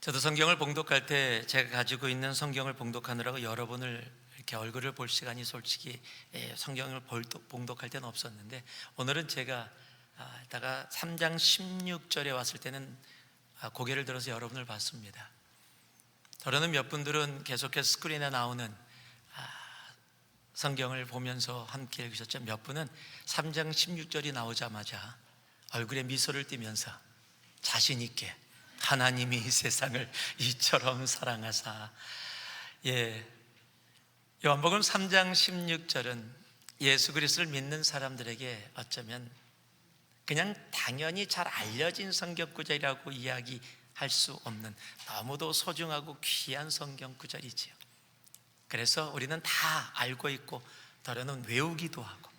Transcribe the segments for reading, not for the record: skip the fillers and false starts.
저도 성경을 봉독할 때 제가 가지고 있는 성경을 봉독하느라고 여러 번을 이렇게 얼굴을 볼 시간이 솔직히 성경을 봉독할 때는 없었는데, 오늘은 제가 다가 3장 16절에 왔을 때는 고개를 들어서 여러분을 봤습니다. 저는 몇 분들은 계속해서 스크린에 나오는 성경을 보면서 함께 읽으셨죠. 몇 분은 3장 16절이 나오자마자 얼굴에 미소를 띠면서 자신 있게 하나님이 이 세상을 이처럼 사랑하사. 요한복음 3장 16절은 예수 그리스도를 믿는 사람들에게 어쩌면 그냥 당연히 잘 알려진 성경 구절이라고 이야기할 수 없는 너무도 소중하고 귀한 성경 구절이지요. 그래서 우리는 다 알고 있고 더러는 외우기도 하고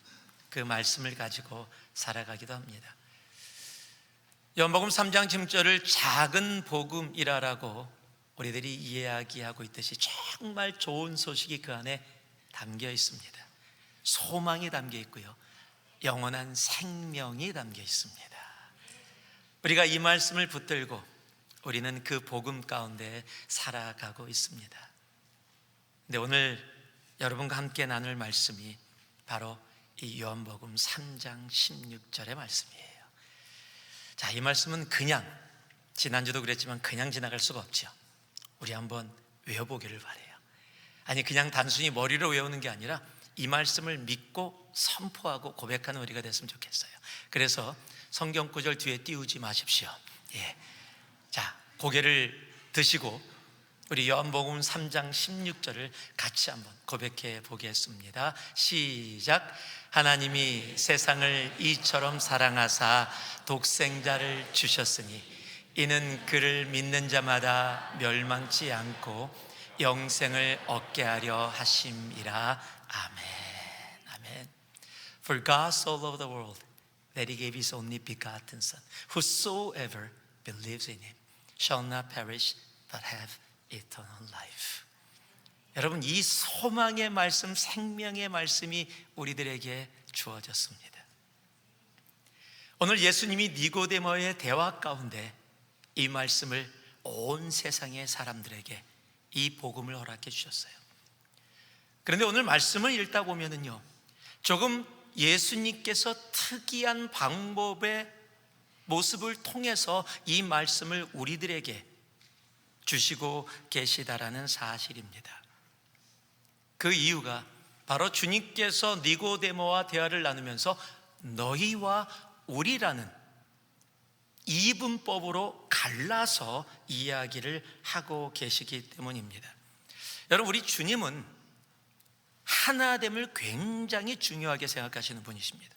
그 말씀을 가지고 살아가기도 합니다. 요한복음 3장 16절을 작은 복음이라고 우리들이 이야기하고 있듯이 정말 좋은 소식이 그 안에 담겨 있습니다. 소망이 담겨 있고요, 영원한 생명이 담겨 있습니다. 우리가 이 말씀을 붙들고 우리는 그 복음 가운데 살아가고 있습니다. 근데 오늘 여러분과 함께 나눌 말씀이 바로 이 요한복음 3장 16절의 말씀이에요. 자, 이 말씀은 그냥, 지난주도 그랬지만 그냥 지나갈 수가 없죠. 우리 한번 외워보기를 바라요. 아니, 그냥 단순히 머리로 외우는 게 아니라 이 말씀을 믿고 선포하고 고백하는 우리가 됐으면 좋겠어요. 그래서 성경 구절 뒤에 띄우지 마십시오. 자, 고개를 드시고 우리 요한복음 3장 16절을 같이 한번 고백해 보겠습니다. 시작. 하나님이 세상을 이처럼 사랑하사 독생자를 주셨으니 이는 그를 믿는 자마다 멸망치 않고 영생을 얻게 하려 하심이라. 아멘. 아멘. For God so loved the world that he gave his only begotten Son, whosoever believes in him shall not perish but have eternal life. 여러분, 이 소망의 말씀, 생명의 말씀이 우리들에게 주어졌습니다. 오늘 예수님이 니고데모의 대화 가운데 이 말씀을 온 세상의 사람들에게 이 복음을 허락해 주셨어요. 그런데 오늘 말씀을 읽다 보면은요, 조금 예수님께서 특이한 방법의 모습을 통해서 이 말씀을 우리들에게 주시고 계시다라는 사실입니다. 그 이유가 바로 주님께서 니고데모와 대화를 나누면서 너희와 우리라는 이분법으로 갈라서 이야기를 하고 계시기 때문입니다. 여러분, 우리 주님은 하나됨을 굉장히 중요하게 생각하시는 분이십니다.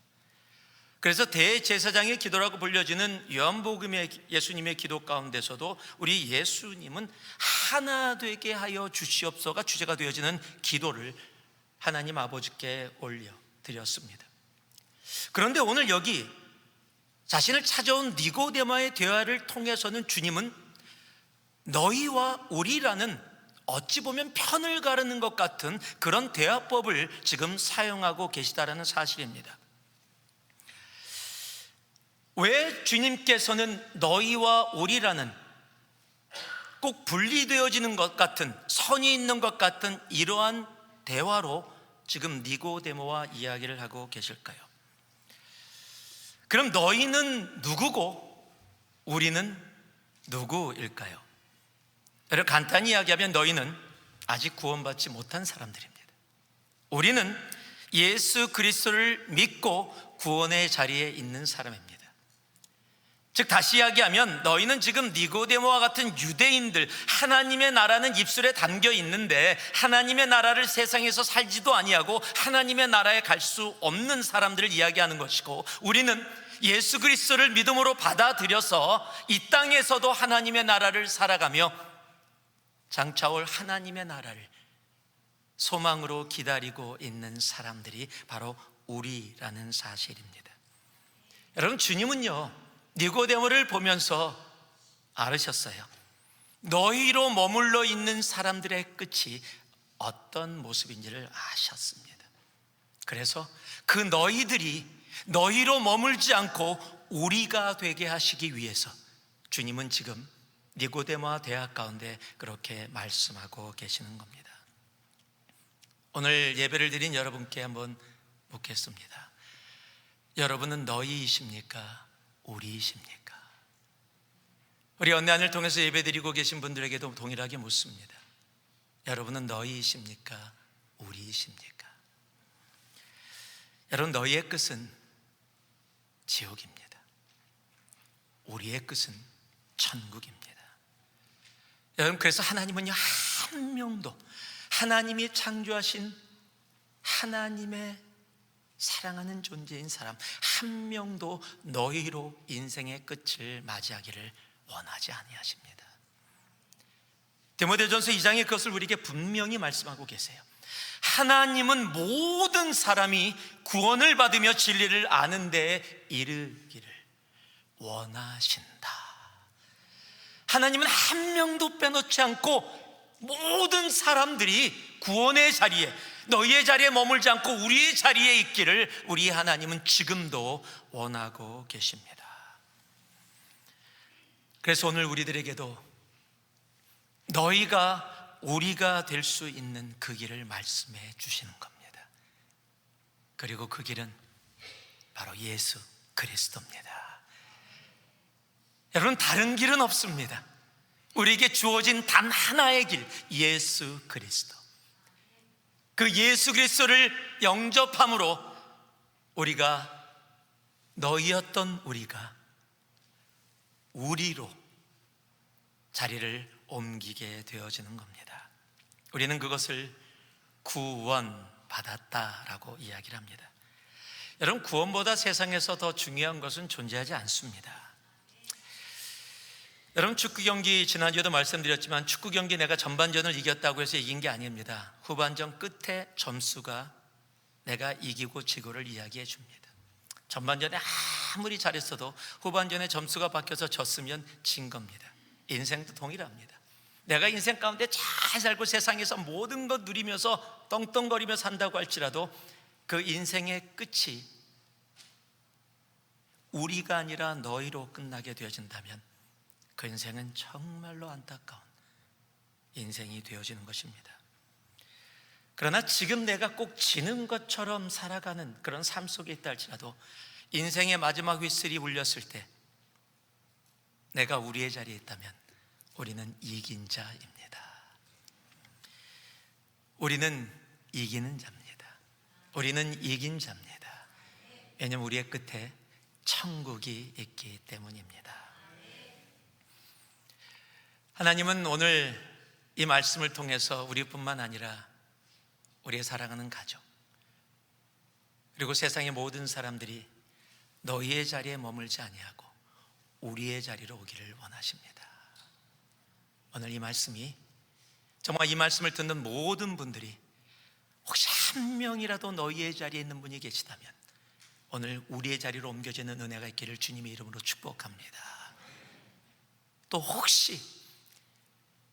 그래서 대제사장의 기도라고 불려지는 요한복음의 예수님의 기도 가운데서도 우리 예수님은 하나 되게 하여 주시옵소서가 주제가 되어지는 기도를 하나님 아버지께 올려드렸습니다. 그런데 오늘 여기 자신을 찾아온 니고데모의 대화를 통해서는 주님은 너희와 우리라는 어찌 보면 편을 가르는 것 같은 그런 대화법을 지금 사용하고 계시다라는 사실입니다. 왜 주님께서는 너희와 우리라는 꼭 분리되어지는 것 같은, 선이 있는 것 같은 이러한 대화로 지금 니고데모와 이야기를 하고 계실까요? 그럼 너희는 누구고 우리는 누구일까요? 여러분, 간단히 이야기하면 너희는 아직 구원받지 못한 사람들입니다. 우리는 예수 그리스도를 믿고 구원의 자리에 있는 사람입니다. 즉, 다시 이야기하면 너희는 지금 니고데모와 같은 유대인들, 하나님의 나라는 입술에 담겨 있는데 하나님의 나라를 세상에서 살지도 아니하고 하나님의 나라에 갈 수 없는 사람들을 이야기하는 것이고, 우리는 예수 그리스도를 믿음으로 받아들여서 이 땅에서도 하나님의 나라를 살아가며 장차올 하나님의 나라를 소망으로 기다리고 있는 사람들이 바로 우리라는 사실입니다. 여러분, 주님은요, 니고데모를 보면서 알으셨어요. 너희로 머물러 있는 사람들의 끝이 어떤 모습인지를 아셨습니다. 그래서 그 너희들이 너희로 머물지 않고 우리가 되게 하시기 위해서 주님은 지금 니고데모와 대화 가운데 그렇게 말씀하고 계시는 겁니다. 오늘 예배를 드린 여러분께 한번 묻겠습니다. 여러분은 너희이십니까? 우리이십니까? 우리 언내안을 통해서 예배드리고 계신 분들에게도 동일하게 묻습니다. 여러분은 너희이십니까? 우리이십니까? 여러분, 너희의 끝은 지옥입니다. 우리의 끝은 천국입니다. 여러분, 그래서 하나님은요, 한 명도, 하나님이 창조하신 하나님의 사랑하는 존재인 사람 한 명도 너희로 인생의 끝을 맞이하기를 원하지 아니하십니다. 디모데전서 2장에 그것을 우리에게 분명히 말씀하고 계세요. 하나님은 모든 사람이 구원을 받으며 진리를 아는 데에 이르기를 원하신다. 하나님은 한 명도 빼놓지 않고 모든 사람들이 구원의 자리에, 너희의 자리에 머물지 않고 우리의 자리에 있기를 우리 하나님은 지금도 원하고 계십니다. 그래서 오늘 우리들에게도 너희가 우리가 될 수 있는 그 길을 말씀해 주시는 겁니다. 그리고 그 길은 바로 예수 그리스도입니다. 여러분, 다른 길은 없습니다. 우리에게 주어진 단 하나의 길, 예수 그리스도. 그 예수 그리스도를 영접함으로 우리가, 너희였던 우리가 우리로 자리를 옮기게 되어지는 겁니다. 우리는 그것을 구원받았다라고 이야기를 합니다. 여러분, 구원보다 세상에서 더 중요한 것은 존재하지 않습니다. 여러분, 축구 경기 지난주에도 말씀드렸지만 축구 경기 내가 전반전을 이겼다고 해서 이긴 게 아닙니다. 후반전 끝에 점수가 내가 이기고 지고를 이야기해 줍니다. 전반전에 아무리 잘했어도 후반전에 점수가 바뀌어서 졌으면 진 겁니다. 인생도 동일합니다. 내가 인생 가운데 잘 살고 세상에서 모든 것 누리면서 떵떵거리며 산다고 할지라도 그 인생의 끝이 우리가 아니라 너희로 끝나게 되어진다면 그 인생은 정말로 안타까운 인생이 되어지는 것입니다. 그러나 지금 내가 꼭 지는 것처럼 살아가는 그런 삶 속에 있다 할지라도 인생의 마지막 휘슬이 울렸을 때 내가 우리의 자리에 있다면 우리는 이긴 자입니다. 우리는 이기는 자입니다. 우리는 이긴 자입니다. 왜냐하면 우리의 끝에 천국이 있기 때문입니다. 하나님은 오늘 이 말씀을 통해서 우리뿐만 아니라 우리의 사랑하는 가족, 그리고 세상의 모든 사람들이 너희의 자리에 머물지 아니하고 우리의 자리로 오기를 원하십니다. 오늘 이 말씀이, 정말 이 말씀을 듣는 모든 분들이 혹시 한 명이라도 너희의 자리에 있는 분이 계시다면 오늘 우리의 자리로 옮겨지는 은혜가 있기를 주님의 이름으로 축복합니다. 또 혹시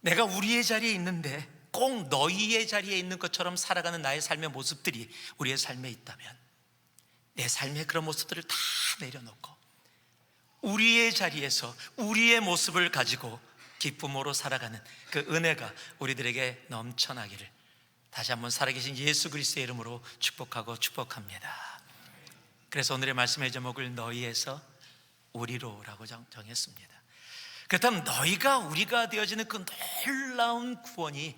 내가 우리의 자리에 있는데 꼭 너희의 자리에 있는 것처럼 살아가는 나의 삶의 모습들이 우리의 삶에 있다면 내 삶의 그런 모습들을 다 내려놓고 우리의 자리에서 우리의 모습을 가지고 기쁨으로 살아가는 그 은혜가 우리들에게 넘쳐나기를 다시 한번 살아계신 예수 그리스도의 이름으로 축복합니다. 그래서 오늘의 말씀의 제목을 너희에서 우리로라고 정했습니다. 그렇다면 너희가 우리가 되어지는 그 놀라운 구원이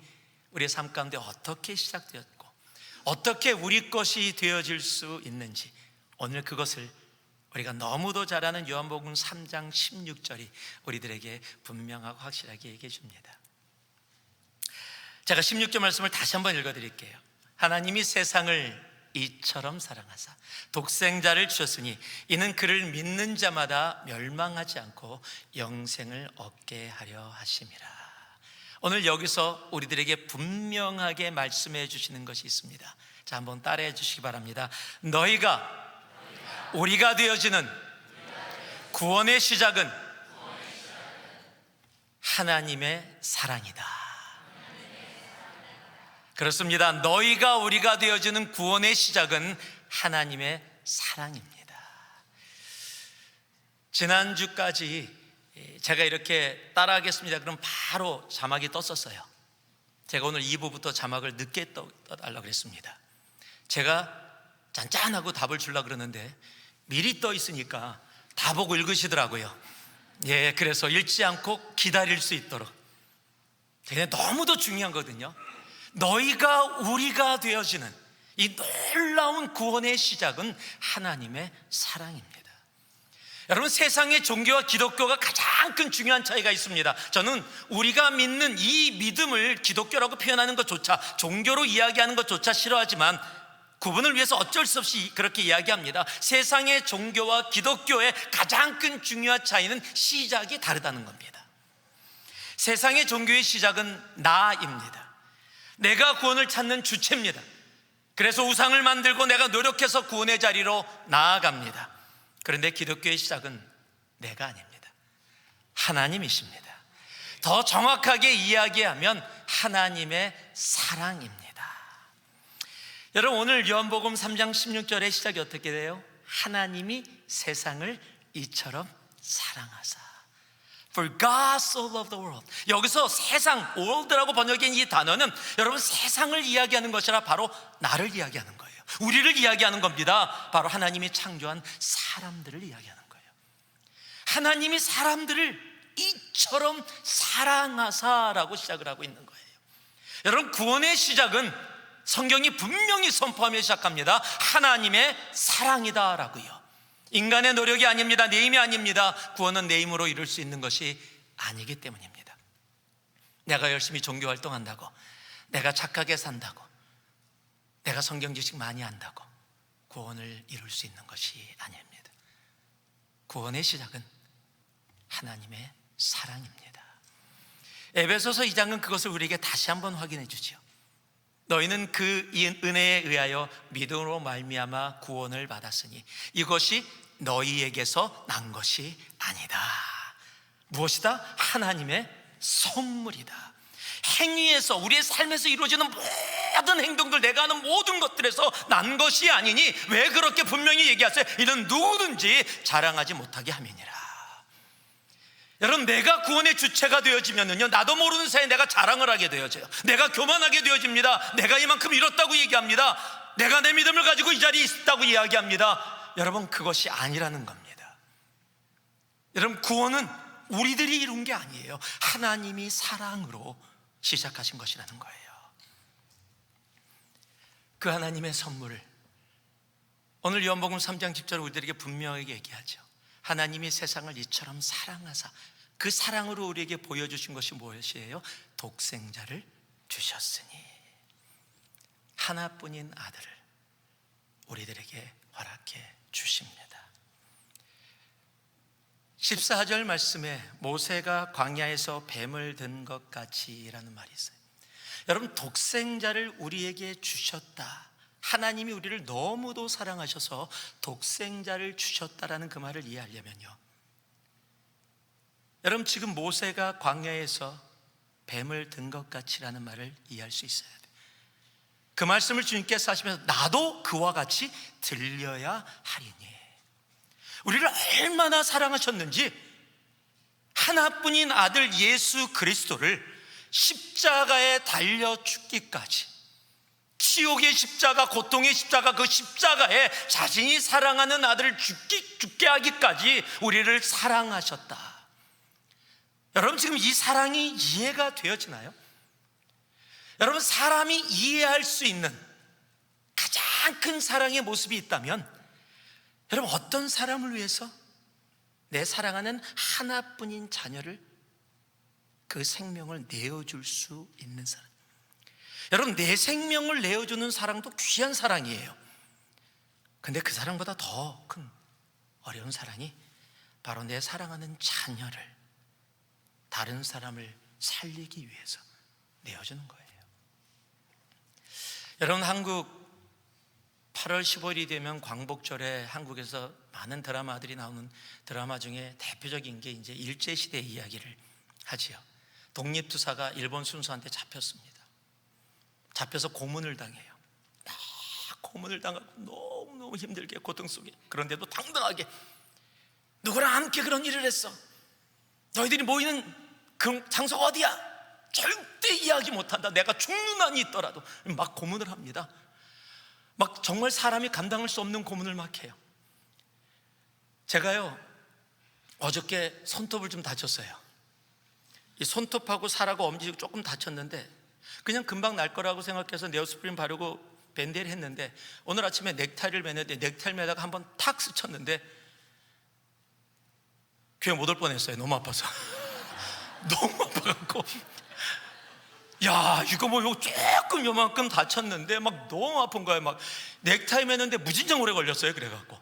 우리의 삶 가운데 어떻게 시작되었고 어떻게 우리 것이 되어질 수 있는지, 오늘 그것을 우리가 너무도 잘 아는 요한복음 3장 16절이 우리들에게 분명하고 확실하게 얘기해 줍니다. 제가 16절 말씀을 다시 한번 읽어드릴게요. 하나님이 세상을 이처럼 사랑하사 독생자를 주셨으니 이는 그를 믿는 자마다 멸망하지 않고 영생을 얻게 하려 하심이라. 오늘 여기서 우리들에게 분명하게 말씀해 주시는 것이 있습니다. 자, 한번 따라해 주시기 바랍니다. 너희가 우리가 되어지는 구원의 시작은 하나님의 사랑이다. 그렇습니다. 너희가 우리가 되어지는 구원의 시작은 하나님의 사랑입니다. 지난주까지 제가 이렇게 따라하겠습니다 그럼 바로 자막이 떴었어요. 제가 오늘 2부부터 자막을 늦게 떠달라고 그랬습니다. 제가 짠짠하고 답을 주려고 그러는데 미리 떠 있으니까 다 보고 읽으시더라고요. 그래서 읽지 않고 기다릴 수 있도록. 너무도 중요한 거거든요. 너희가 우리가 되어지는 이 놀라운 구원의 시작은 하나님의 사랑입니다. 여러분, 세상의 종교와 기독교가 가장 큰 중요한 차이가 있습니다. 저는 우리가 믿는 이 믿음을 기독교라고 표현하는 것조차, 종교로 이야기하는 것조차 싫어하지만 구분을 위해서 어쩔 수 없이 그렇게 이야기합니다. 세상의 종교와 기독교의 가장 큰 중요한 차이는 시작이 다르다는 겁니다. 세상의 종교의 시작은 나입니다. 내가 구원을 찾는 주체입니다. 그래서 우상을 만들고 내가 노력해서 구원의 자리로 나아갑니다. 그런데 기독교의 시작은 내가 아닙니다. 하나님이십니다. 더 정확하게 이야기하면 하나님의 사랑입니다. 여러분, 오늘 요한복음 3장 16절의 시작이 어떻게 돼요? 하나님이 세상을 이처럼 사랑하사. For God so loved the world. 여기서 세상, world라고 번역된 이 단어는 여러분 세상을 이야기하는 것이라 바로 나를 이야기하는 거예요. 우리를 이야기하는 겁니다. 바로 하나님이 창조한 사람들을 이야기하는 거예요. 하나님이 사람들을 이처럼 사랑하사라고 시작을 하고 있는 거예요. 여러분, 구원의 시작은 성경이 분명히 선포하며 시작합니다. 하나님의 사랑이다라고요. 인간의 노력이 아닙니다. 내 힘이 아닙니다. 구원은 내 힘으로 이룰 수 있는 것이 아니기 때문입니다. 내가 열심히 종교 활동한다고, 내가 착하게 산다고, 내가 성경 지식 많이 한다고 구원을 이룰 수 있는 것이 아닙니다. 구원의 시작은 하나님의 사랑입니다. 에베소서 2장은 그것을 우리에게 다시 한번 확인해 주지요. 너희는 그 은혜에 의하여 믿음으로 말미암아 구원을 받았으니 이것이 너희에게서 난 것이 아니다. 무엇이다? 하나님의 선물이다. 행위에서, 우리의 삶에서 이루어지는 모든 행동들, 내가 하는 모든 것들에서 난 것이 아니니 왜 그렇게 분명히 얘기하세요? 이는 누구든지 자랑하지 못하게 함이니라. 여러분, 내가 구원의 주체가 되어지면요, 나도 모르는 사이에 내가 자랑을 하게 되어져요. 내가 교만하게 되어집니다. 내가 이만큼 이뤘다고 얘기합니다. 내가 내 믿음을 가지고 이 자리에 있다고 이야기합니다. 여러분, 그것이 아니라는 겁니다. 여러분, 구원은 우리들이 이룬 게 아니에요. 하나님이 사랑으로 시작하신 것이라는 거예요. 그 하나님의 선물을 오늘 요한복음 3장 10절 우리들에게 분명하게 얘기하죠. 하나님이 세상을 이처럼 사랑하사, 그 사랑으로 우리에게 보여주신 것이 무엇이에요? 독생자를 주셨으니, 하나뿐인 아들을 우리들에게 허락해 주십니다. 14절 말씀에 모세가 광야에서 뱀을 든 것 같이라는 말이 있어요. 여러분, 독생자를 우리에게 주셨다. 하나님이 우리를 너무도 사랑하셔서 독생자를 주셨다라는 그 말을 이해하려면요, 여러분, 지금 모세가 광야에서 뱀을 든 것 같이라는 말을 이해할 수 있어야 돼요. 그 말씀을 주님께서 하시면서 나도 그와 같이 들려야 하리니, 우리를 얼마나 사랑하셨는지 하나뿐인 아들 예수 그리스도를 십자가에 달려 죽기까지, 치욕의 십자가, 고통의 십자가, 그 십자가에 자신이 사랑하는 아들을 죽게 하기까지 우리를 사랑하셨다. 여러분, 지금 이 사랑이 이해가 되어지나요? 여러분, 사람이 이해할 수 있는 가장 큰 사랑의 모습이 있다면, 여러분, 어떤 사람을 위해서 내 사랑하는 하나뿐인 자녀를, 그 생명을 내어줄 수 있는 사람. 여러분, 내 생명을 내어주는 사랑도 귀한 사랑이에요. 근데 그 사랑보다 더 큰 어려운 사랑이 바로 내 사랑하는 자녀를, 다른 사람을 살리기 위해서 내어주는 거예요. 여러분, 한국 8월 15일이 되면 광복절에 한국에서 많은 드라마들이 나오는 드라마 중에 대표적인 게 이제 일제시대 이야기를 하지요. 독립투사가 일본 순사한테 잡혔습니다. 잡혀서 고문을 당해요. 막 고문을 당하고 너무너무 힘들게 고통 속에, 그런데도 당당하게 누구랑 함께 그런 일을 했어. 너희들이 모이는 그 장소가 어디야? 절대 이야기 못한다. 내가 죽는 한이 있더라도. 막 고문을 합니다. 막 정말 사람이 감당할 수 없는 고문을 막 해요. 제가요, 어저께 손톱을 좀 다쳤어요. 이 손톱하고 살하고 엄지 조금 다쳤는데 그냥 금방 날 거라고 생각해서 네오스프린 바르고 밴드를 했는데, 오늘 아침에 넥타이를 매는데 넥타이를 매다가 한번 탁 스쳤는데 교회 못 올 뻔했어요. 너무 아파서. 너무 아파갖고, 야, 이거 뭐 이거 조금 요만큼 다쳤는데 막 너무 아픈 거예요. 막 넥타이 매는데 무진장 오래 걸렸어요. 그래갖고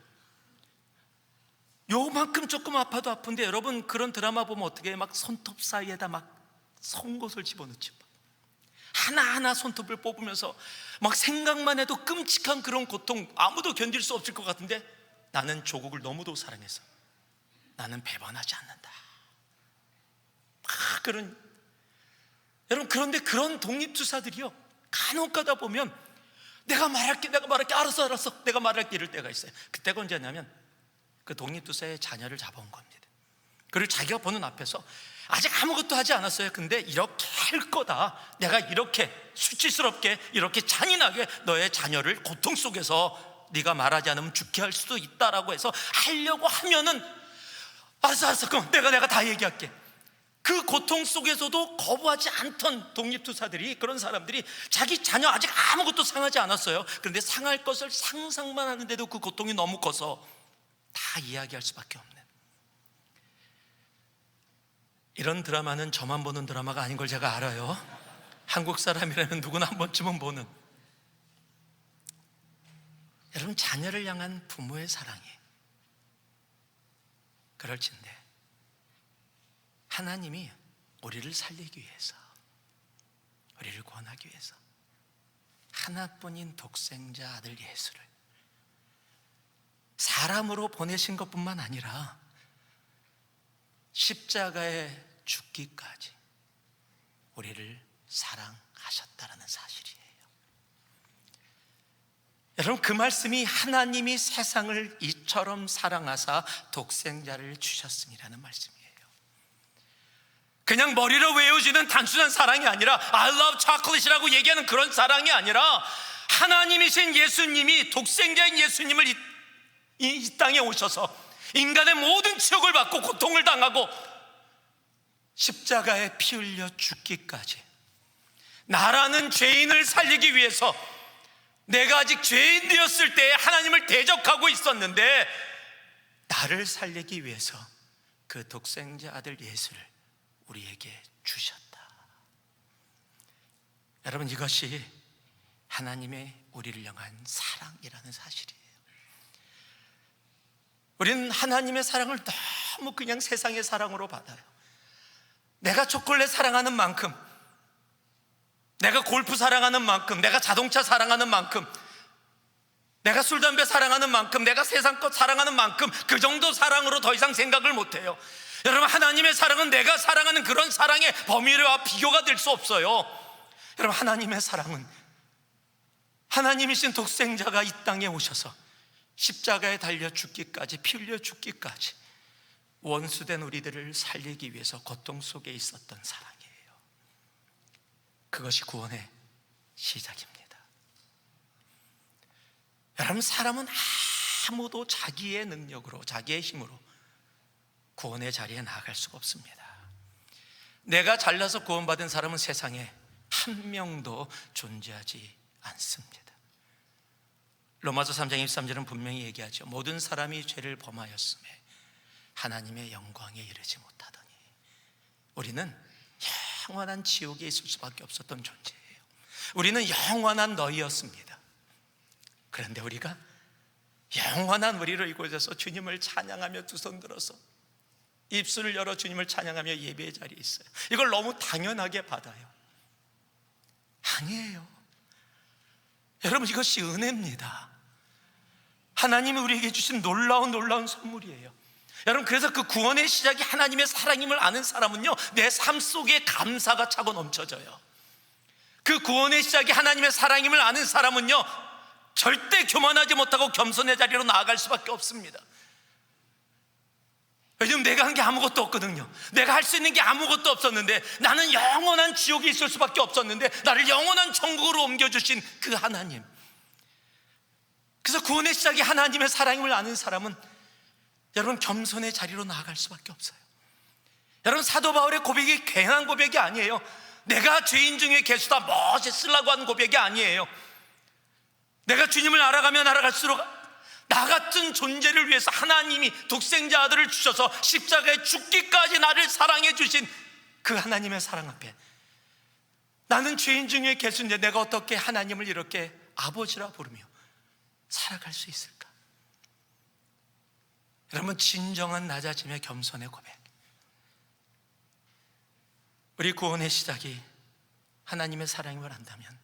요만큼 조금 아파도 아픈데, 여러분 그런 드라마 보면 어떻게 해요? 막 손톱 사이에다 막 송곳을 집어넣지. 하나하나 손톱을 뽑으면서 막 생각만 해도 끔찍한 그런 고통, 아무도 견딜 수 없을 것 같은데 나는 조국을 너무도 사랑해서 나는 배반하지 않는다. 막 그런, 여러분 그런데 그런 독립투사들이요, 간혹 가다 보면 내가 말할게 알았어 내가 말할게 이럴 때가 있어요. 그때가 언제냐면 그 독립투사의 자녀를 잡아온 겁니다. 그리고 자기가 보는 앞에서 아직 아무것도 하지 않았어요. 근데 이렇게 할 거다, 내가 이렇게 수치스럽게 이렇게 잔인하게 너의 자녀를 고통 속에서 네가 말하지 않으면 죽게 할 수도 있다라고 해서 하려고 하면은 알았어 그럼 내가 다 얘기할게. 그 고통 속에서도 거부하지 않던 독립투사들이, 그런 사람들이 자기 자녀 아직 아무것도 상하지 않았어요. 그런데 상할 것을 상상만 하는데도 그 고통이 너무 커서 다 이야기할 수밖에 없는, 이런 드라마는 저만 보는 드라마가 아닌 걸 제가 알아요. 한국 사람이라면 누구나 한 번쯤은 보는. 여러분, 자녀를 향한 부모의 사랑이 그럴진데 하나님이 우리를 살리기 위해서, 우리를 구원하기 위해서 하나뿐인 독생자 아들 예수를 사람으로 보내신 것뿐만 아니라 십자가에 죽기까지 우리를 사랑하셨다는 사실이에요. 여러분, 그 말씀이 하나님이 세상을 이처럼 사랑하사 독생자를 주셨음이라는 말씀이에요. 그냥 머리로 외워지는 단순한 사랑이 아니라 I love chocolate이라고 얘기하는 그런 사랑이 아니라, 하나님이신 예수님이, 독생자인 예수님을 이 땅에 오셔서 인간의 모든 치욕을 받고 고통을 당하고 십자가에 피 흘려 죽기까지 나라는 죄인을 살리기 위해서, 내가 아직 죄인 되었을 때에 하나님을 대적하고 있었는데 나를 살리기 위해서 그 독생자 아들 예수를 우리에게 주셨다. 여러분, 이것이 하나님의 우리를 향한 사랑이라는 사실이에요. 우리는 하나님의 사랑을 너무 그냥 세상의 사랑으로 받아요. 내가 초콜릿 사랑하는 만큼, 내가 골프 사랑하는 만큼, 내가 자동차 사랑하는 만큼, 내가 술 담배 사랑하는 만큼, 내가 세상 것 사랑하는 만큼, 그 정도 사랑으로 더 이상 생각을 못해요. 여러분, 하나님의 사랑은 내가 사랑하는 그런 사랑의 범위와 비교가 될 수 없어요. 여러분, 하나님의 사랑은 하나님이신 독생자가 이 땅에 오셔서 십자가에 달려 죽기까지, 피 흘려 죽기까지 원수된 우리들을 살리기 위해서 고통 속에 있었던 사랑이에요. 그것이 구원의 시작입니다. 여러분, 사람은 아무도 자기의 능력으로, 자기의 힘으로 구원의 자리에 나아갈 수가 없습니다. 내가 잘나서 구원받은 사람은 세상에 한 명도 존재하지 않습니다. 로마서 3장 23절은 분명히 얘기하죠. 모든 사람이 죄를 범하였음에 하나님의 영광에 이르지 못하더니. 우리는 영원한 지옥에 있을 수밖에 없었던 존재예요. 우리는 영원한 너희였습니다. 그런데 우리가 영원한 우리로 이곳에서 주님을 찬양하며 두 손 들어서 입술을 열어 주님을 찬양하며 예배의 자리에 있어요. 이걸 너무 당연하게 받아요. 아니에요. 여러분, 이것이 은혜입니다. 하나님이 우리에게 주신 놀라운 선물이에요. 여러분, 그래서 그 구원의 시작이 하나님의 사랑임을 아는 사람은요, 내 삶 속에 감사가 차고 넘쳐져요. 그 구원의 시작이 하나님의 사랑임을 아는 사람은요, 절대 교만하지 못하고 겸손의 자리로 나아갈 수밖에 없습니다. 왜냐면 내가 한 게 아무것도 없거든요. 내가 할 수 있는 게 아무것도 없었는데, 나는 영원한 지옥에 있을 수밖에 없었는데 나를 영원한 천국으로 옮겨주신 그 하나님. 그래서 구원의 시작이 하나님의 사랑임을 아는 사람은 여러분 겸손의 자리로 나아갈 수밖에 없어요. 여러분, 사도 바울의 고백이 괜한 고백이 아니에요. 내가 죄인 중에 개수다 멋이 쓰려고 하는 고백이 아니에요. 내가 주님을 알아가면 알아갈수록 나 같은 존재를 위해서 하나님이 독생자 아들을 주셔서 십자가에 죽기까지 나를 사랑해 주신 그 하나님의 사랑 앞에, 나는 죄인 중에 개수인데 내가 어떻게 하나님을 이렇게 아버지라 부르며 살아갈 수 있을까? 여러분, 진정한 낮아짐의 겸손의 고백. 우리 구원의 시작이 하나님의 사랑임을 안다면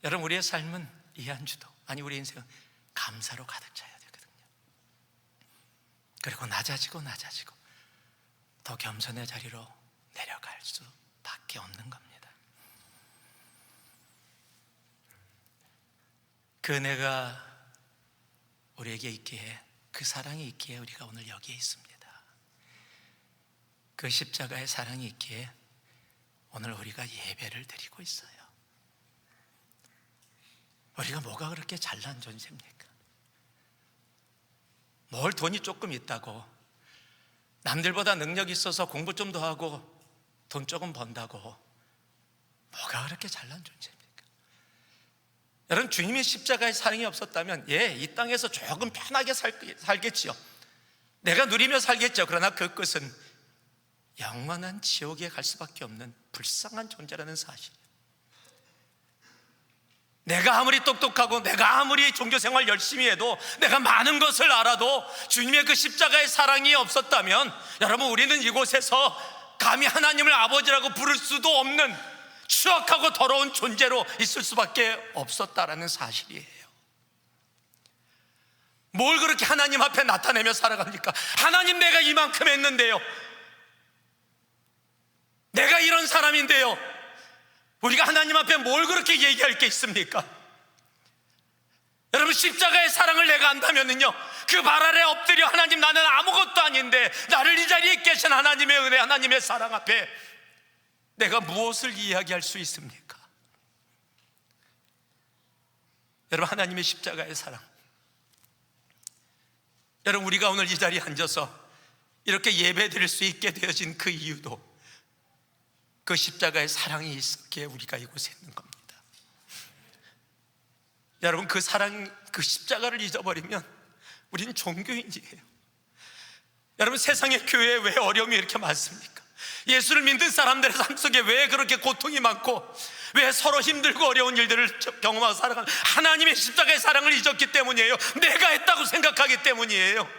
여러분, 우리의 삶은 이 한 주도, 아니 우리 인생은 감사로 가득 차야 되거든요. 그리고 낮아지고 더 겸손의 자리로 내려갈 수밖에 없는 겁니다. 그 은혜가 우리에게 있기에, 그 사랑이 있기에 우리가 오늘 여기에 있습니다. 그 십자가의 사랑이 있기에 오늘 우리가 예배를 드리고 있어요. 우리가 뭐가 그렇게 잘난 존재입니까? 뭘 돈이 조금 있다고, 남들보다 능력이 있어서 공부 좀 더 하고 돈 조금 번다고 뭐가 그렇게 잘난 존재입니까? 여러분, 주님의 십자가의 사랑이 없었다면 이 땅에서 조금 편하게 살겠지요. 내가 누리며 살겠죠. 그러나 그 끝은 영원한 지옥에 갈 수밖에 없는 불쌍한 존재라는 사실. 내가 아무리 똑똑하고 내가 아무리 종교생활 열심히 해도, 내가 많은 것을 알아도 주님의 그 십자가의 사랑이 없었다면 여러분, 우리는 이곳에서 감히 하나님을 아버지라고 부를 수도 없는 추악하고 더러운 존재로 있을 수밖에 없었다라는 사실이에요. 뭘 그렇게 하나님 앞에 나타내며 살아갑니까? 하나님, 내가 이만큼 했는데요, 내가 이런 사람인데요. 우리가 하나님 앞에 뭘 그렇게 얘기할 게 있습니까? 여러분, 십자가의 사랑을 내가 안다면요, 그 발 아래 엎드려 하나님, 나는 아무것도 아닌데 나를 이 자리에 계신 하나님의 은혜, 하나님의 사랑 앞에 내가 무엇을 이야기할 수 있습니까? 여러분, 하나님의 십자가의 사랑, 여러분, 우리가 오늘 이 자리에 앉아서 이렇게 예배 드릴 수 있게 되어진 그 이유도 그 십자가의 사랑이 있었기에 우리가 이곳에 있는 겁니다. 여러분, 그 사랑, 그 십자가를 잊어버리면 우리는 종교인이에요. 여러분, 세상의 교회에 왜 어려움이 이렇게 많습니까? 예수를 믿는 사람들의 삶 속에 왜 그렇게 고통이 많고, 왜 서로 힘들고 어려운 일들을 경험하고 살아가는, 하나님의 십자가의 사랑을 잊었기 때문이에요. 내가 했다고 생각하기 때문이에요.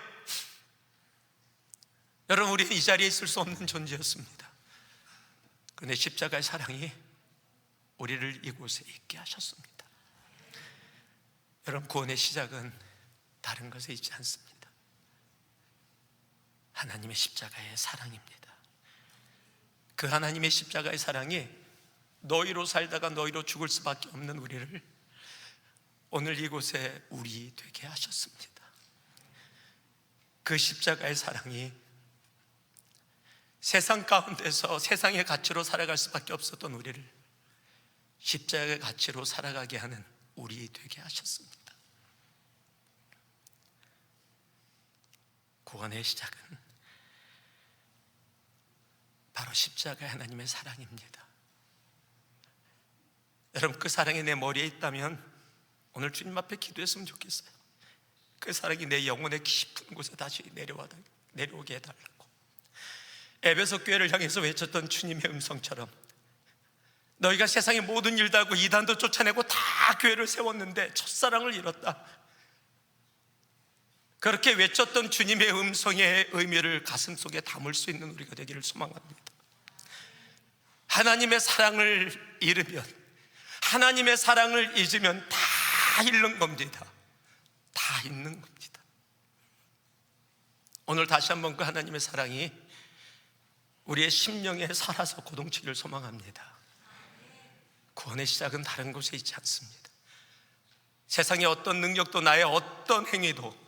여러분, 우리는 이 자리에 있을 수 없는 존재였습니다. 그런데 십자가의 사랑이 우리를 이곳에 있게 하셨습니다. 여러분, 구원의 시작은 다른 것에 있지 않습니다. 하나님의 십자가의 사랑입니다. 그 하나님의 십자가의 사랑이 너희로 살다가 너희로 죽을 수밖에 없는 우리를 오늘 이곳에 우리 되게 하셨습니다. 그 십자가의 사랑이 세상 가운데서 세상의 가치로 살아갈 수밖에 없었던 우리를 십자가의 가치로 살아가게 하는 우리 되게 하셨습니다. 구원의 시작은 바로 십자가의 하나님의 사랑입니다. 여러분, 그 사랑이 내 머리에 있다면 오늘 주님 앞에 기도했으면 좋겠어요. 그 사랑이 내 영혼의 깊은 곳에 다시 내려오게 해달라고. 에베소 교회를 향해서 외쳤던 주님의 음성처럼, 너희가 세상의 모든 일도 하고 이단도 쫓아내고 다 교회를 세웠는데 첫사랑을 잃었다, 그렇게 외쳤던 주님의 음성의 의미를 가슴속에 담을 수 있는 우리가 되기를 소망합니다. 하나님의 사랑을 잃으면, 하나님의 사랑을 잊으면 다 잃는 겁니다. 다 잃는 겁니다. 오늘 다시 한번 그 하나님의 사랑이 우리의 심령에 살아서 고동치기를 소망합니다. 구원의 시작은 다른 곳에 있지 않습니다. 세상의 어떤 능력도 나의 어떤 행위도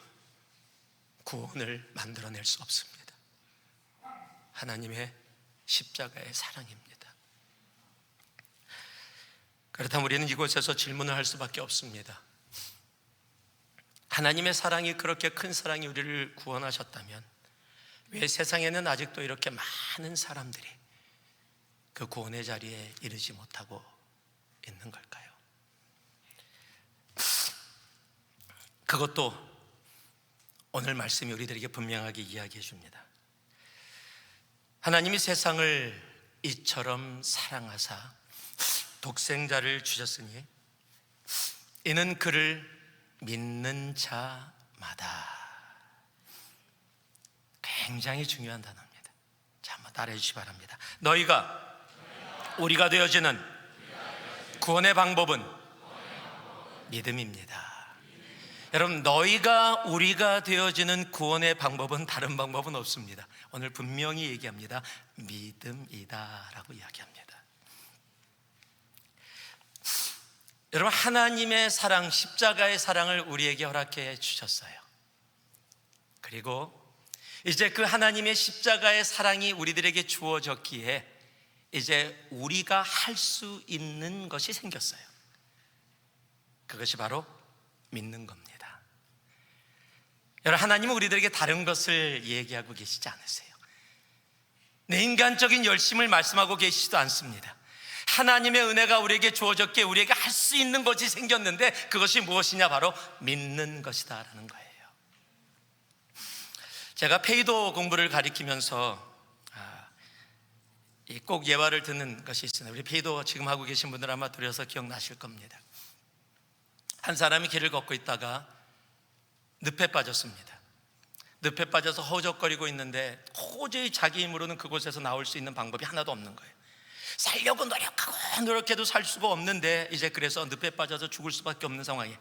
구원을 만들어낼 수 없습니다. 하나님의 십자가의 사랑입니다. 그렇다면 우리는 이곳에서 질문을 할 수밖에 없습니다. 하나님의 사랑이 그렇게 큰 사랑이 우리를 구원하셨다면 왜 세상에는 아직도 이렇게 많은 사람들이 그 구원의 자리에 이르지 못하고 있는 걸까요? 그것도 오늘 말씀이 우리들에게 분명하게 이야기해 줍니다. 하나님이 세상을 이처럼 사랑하사 독생자를 주셨으니 이는 그를 믿는 자마다. 굉장히 중요한 단어입니다. 자, 한번 따라해 주시기 바랍니다. 너희가 우리가 되어지는 구원의 방법은 믿음입니다. 여러분, 너희가 우리가 되어지는 구원의 방법은 다른 방법은 없습니다. 오늘 분명히 얘기합니다. 믿음이다라고 이야기합니다. 여러분, 하나님의 사랑, 십자가의 사랑을 우리에게 허락해 주셨어요. 그리고 이제 그 하나님의 십자가의 사랑이 우리들에게 주어졌기에 이제 우리가 할 수 있는 것이 생겼어요. 그것이 바로 믿는 겁니다. 여러분, 하나님은 우리들에게 다른 것을 얘기하고 계시지 않으세요. 내 인간적인 열심을 말씀하고 계시지도 않습니다. 하나님의 은혜가 우리에게 주어졌기에 우리에게 할 수 있는 것이 생겼는데 그것이 무엇이냐? 바로 믿는 것이다 라는 거예요. 제가 페이도 공부를 가리키면서 꼭 예화를 듣는 것이 있습니다. 우리 페이도 지금 하고 계신 분들 아마 들어서 기억나실 겁니다. 한 사람이 길을 걷고 있다가 늪에 빠졌습니다. 늪에 빠져서 허우적거리고 있는데 도저히 자기 힘으로는 그곳에서 나올 수 있는 방법이 하나도 없는 거예요. 살려고 노력하고 노력해도 살 수가 없는데 이제 그래서 늪에 빠져서 죽을 수밖에 없는 상황에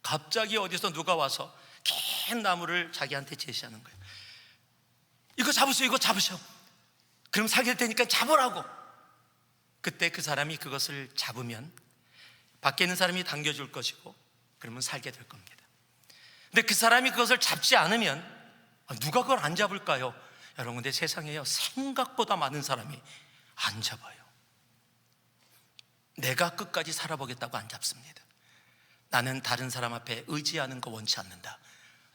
갑자기 어디서 누가 와서 긴 나무를 자기한테 제시하는 거예요. 이거 잡으세요, 이거 잡으셔. 그럼 살게 될 테니까 잡으라고. 그때 그 사람이 그것을 잡으면 밖에 있는 사람이 당겨줄 것이고 그러면 살게 될 겁니다. 근데 그 사람이 그것을 잡지 않으면 누가 그걸 안 잡을까요? 여러분, 근데 세상에요, 생각보다 많은 사람이 안 잡아요. 내가 끝까지 살아보겠다고 안 잡습니다. 나는 다른 사람 앞에 의지하는 거 원치 않는다.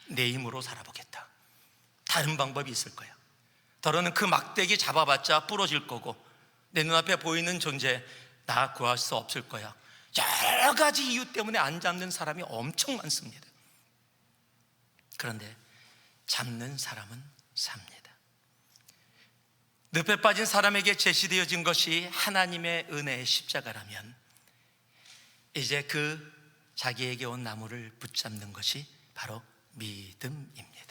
내 힘으로 살아보겠다. 다른 방법이 있을 거야. 더러는 그 막대기 잡아봤자 부러질 거고 내 눈앞에 보이는 존재 나 구할 수 없을 거야. 여러 가지 이유 때문에 안 잡는 사람이 엄청 많습니다. 그런데 잡는 사람은 삽니다. 늪에 빠진 사람에게 제시되어진 것이 하나님의 은혜의 십자가라면 이제 그 자기에게 온 나무를 붙잡는 것이 바로 믿음입니다.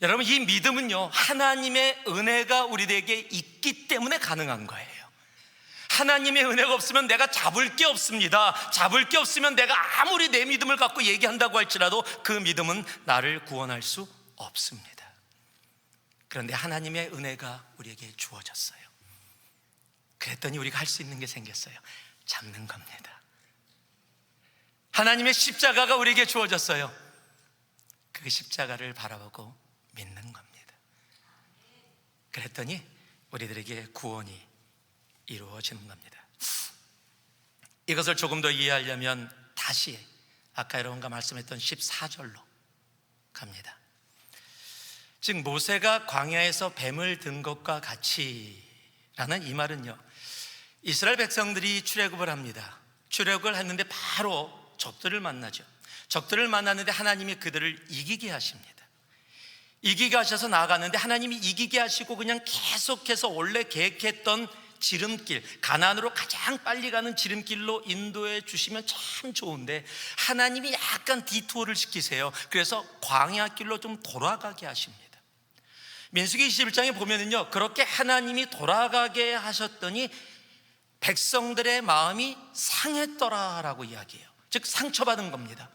여러분, 이 믿음은요, 하나님의 은혜가 우리에게 있기 때문에 가능한 거예요. 하나님의 은혜가 없으면 내가 잡을 게 없습니다. 잡을 게 없으면 내가 아무리 내 믿음을 갖고 얘기한다고 할지라도 그 믿음은 나를 구원할 수 없습니다. 그런데 하나님의 은혜가 우리에게 주어졌어요. 그랬더니 우리가 할 수 있는 게 생겼어요. 잡는 겁니다. 하나님의 십자가가 우리에게 주어졌어요. 그 십자가를 바라보고 믿는 겁니다. 그랬더니 우리들에게 구원이 이루어지는 겁니다. 이것을 조금 더 이해하려면 다시 아까 여러분과 말씀했던 14절로 갑니다. 즉 모세가 광야에서 뱀을 든 것과 같이 라는 이 말은요, 이스라엘 백성들이 출애굽을 합니다. 출애굽을 했는데 바로 적들을 만나죠. 적들을 만났는데 하나님이 그들을 이기게 하십니다. 이기게 하셔서 나아가는데 하나님이 이기게 하시고 그냥 계속해서 원래 계획했던 지름길, 가나안으로 가장 빨리 가는 지름길로 인도해 주시면 참 좋은데 하나님이 약간 디토어를 시키세요. 그래서 광야길로 좀 돌아가게 하십니다. 민수기 21장에 보면은요, 그렇게 하나님이 돌아가게 하셨더니 백성들의 마음이 상했더라라고 이야기해요. 즉 상처받은 겁니다.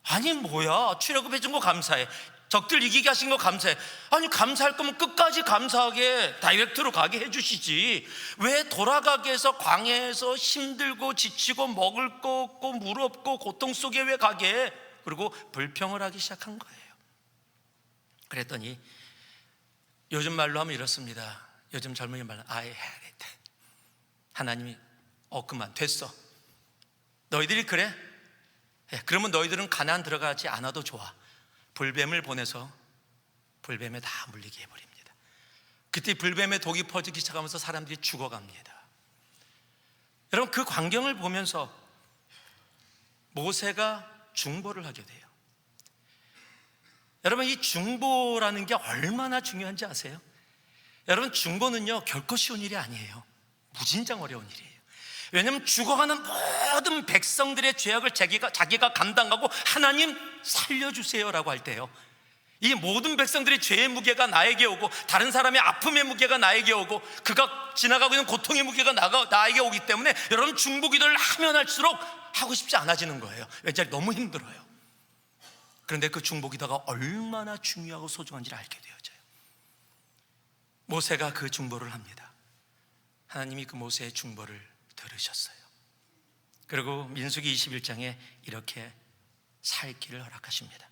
아니 뭐야, 출애굽해 준 거 감사해, 적들 이기게 하신 거 감사해. 아니 감사할 거면 끝까지 감사하게 다이렉트로 가게 해주시지 왜 돌아가게 해서 광야에서 힘들고 지치고 먹을 거 없고 물 없고 고통 속에 왜 가게 해? 그리고 불평을 하기 시작한 거예요. 그랬더니 요즘 말로 하면 이렇습니다. 요즘 젊은이 말로 I had it. 하나님이 그만 됐어. 너희들이 그래? 그러면 너희들은 가나안 들어가지 않아도 좋아. 불뱀을 보내서 불뱀에 다 물리게 해버립니다. 그때 불뱀의 독이 퍼지기 시작하면서 사람들이 죽어갑니다. 여러분, 그 광경을 보면서 모세가 중보를 하게 돼요. 여러분, 이 중보라는 게 얼마나 중요한지 아세요? 여러분, 중보는요 결코 쉬운 일이 아니에요. 무진장 어려운 일이에요. 왜냐하면 죽어가는 모든 백성들의 죄악을 자기가 감당하고 하나님 살려주세요라고 할 때요, 이 모든 백성들의 죄의 무게가 나에게 오고 다른 사람의 아픔의 무게가 나에게 오고 그가 지나가고 있는 고통의 무게가 나에게 오기 때문에 여러분, 중보 기도를 하면 할수록 하고 싶지 않아지는 거예요. 왜냐하면 너무 힘들어요. 그런데 그 중보 기도가 얼마나 중요하고 소중한지를 알게 되어져요. 모세가 그 중보를 합니다. 하나님이 그 모세의 중보를 들으셨어요. 그리고 민수기 21장에 이렇게 살 길을 허락하십니다.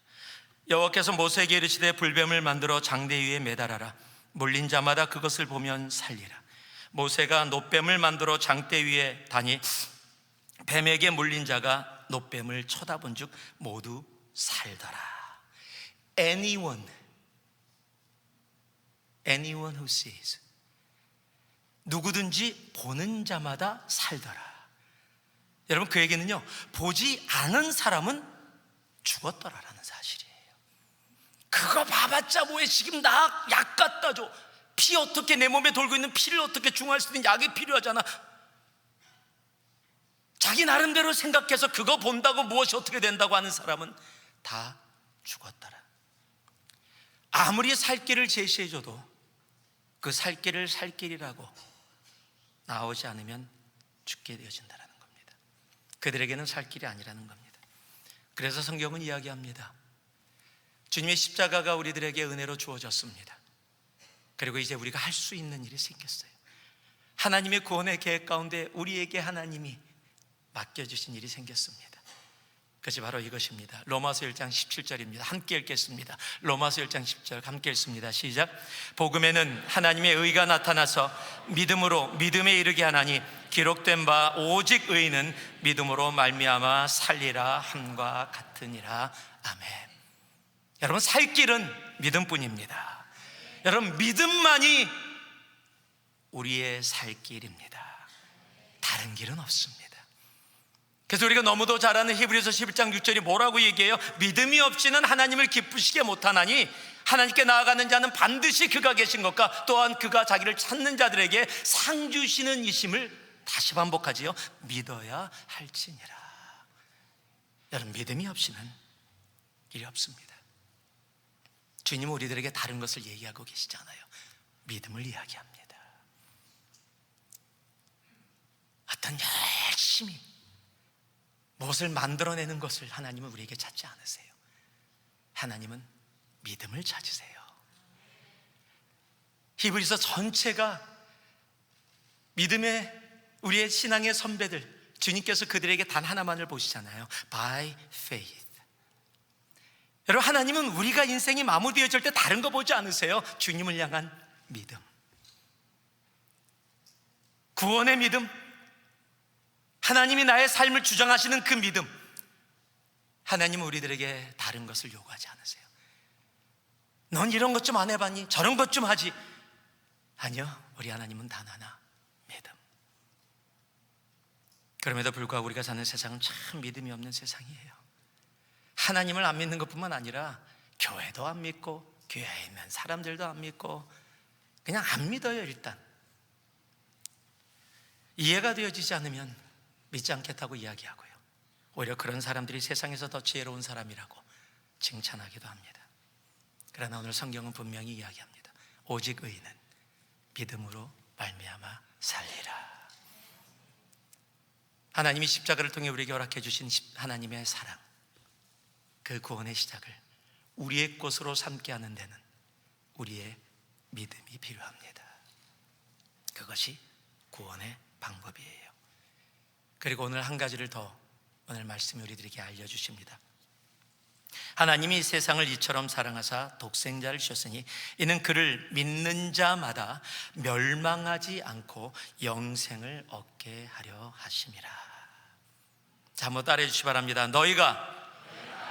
여호와께서 모세에게 이르시되 불뱀을 만들어 장대 위에 매달아라. 물린 자마다 그것을 보면 살리라. 모세가 놋뱀을 만들어 장대 위에 다니 뱀에게 물린 자가 놋뱀을 쳐다본 즉 모두 살더라. Anyone who sees, 누구든지 보는 자마다 살더라. 여러분, 그 얘기는요, 보지 않은 사람은 죽었더라라는 사실이에요. 그거 봐봤자 뭐해, 지금 나 약 갖다 줘. 피 어떻게, 내 몸에 돌고 있는 피를 어떻게 중화할 수 있는 약이 필요하잖아. 자기 나름대로 생각해서 그거 본다고 무엇이 어떻게 된다고 하는 사람은 다 죽었더라. 아무리 살 길을 제시해줘도 그 살 길을 살 길이라고 나오지 않으면 죽게 되어진다는 겁니다. 그들에게는 살 길이 아니라는 겁니다. 그래서 성경은 이야기합니다. 주님의 십자가가 우리들에게 은혜로 주어졌습니다. 그리고 이제 우리가 할 수 있는 일이 생겼어요. 하나님의 구원의 계획 가운데 우리에게 하나님이 맡겨주신 일이 생겼습니다. 그것이 바로 이것입니다. 로마서 1장 17절입니다. 함께 읽겠습니다. 로마서 1장 10절 함께 읽습니다. 시작. 복음에는 하나님의 의가 나타나서 믿음으로 믿음에 이르게 하나니 기록된 바 오직 의인은 믿음으로 말미암아 살리라 함과 같으니라. 아멘. 여러분, 살 길은 믿음뿐입니다. 여러분, 믿음만이 우리의 살 길입니다. 다른 길은 없습니다. 그래서 우리가 너무도 잘 아는 히브리서 11장 6절이 뭐라고 얘기해요? 믿음이 없이는 하나님을 기쁘시게 못하나니 하나님께 나아가는 자는 반드시 그가 계신 것과 또한 그가 자기를 찾는 자들에게 상 주시는 이심을 다시 반복하지요, 믿어야 할지니라. 여러분, 믿음이 없이는 일이 없습니다. 주님은 우리들에게 다른 것을 얘기하고 계시잖아요. 믿음을 이야기합니다. 어떤 열심히 무엇을 만들어내는 것을 하나님은 우리에게 찾지 않으세요. 하나님은 믿음을 찾으세요. 히브리서 전체가 믿음의, 우리의 신앙의 선배들, 주님께서 그들에게 단 하나만을 보시잖아요. By faith. 여러분, 하나님은 우리가 인생이 마무리되어질 때 다른 거 보지 않으세요? 주님을 향한 믿음, 구원의 믿음, 하나님이 나의 삶을 주장하시는 그 믿음. 하나님은 우리들에게 다른 것을 요구하지 않으세요. 넌 이런 것 좀 안 해봤니? 저런 것 좀 하지. 아니요, 우리 하나님은 단 하나, 믿음. 그럼에도 불구하고 우리가 사는 세상은 참 믿음이 없는 세상이에요. 하나님을 안 믿는 것뿐만 아니라 교회도 안 믿고 교회에 있는 사람들도 안 믿고 그냥 안 믿어요. 일단 이해가 되어지지 않으면 믿지 않겠다고 이야기하고요, 오히려 그런 사람들이 세상에서 더 지혜로운 사람이라고 칭찬하기도 합니다. 그러나 오늘 성경은 분명히 이야기합니다. 오직 의인은 믿음으로 말미암아 살리라. 하나님이 십자가를 통해 우리에게 허락해 주신 하나님의 사랑, 그 구원의 시작을 우리의 것으로 삼게 하는 데는 우리의 믿음이 필요합니다. 그것이 구원의 방법이에요. 그리고 오늘 한 가지를 더, 오늘 말씀이 우리들에게 알려주십니다. 하나님이 세상을 이처럼 사랑하사 독생자를 주셨으니 이는 그를 믿는 자마다 멸망하지 않고 영생을 얻게 하려 하심이라. 자, 한번 따라해 주시기 바랍니다. 너희가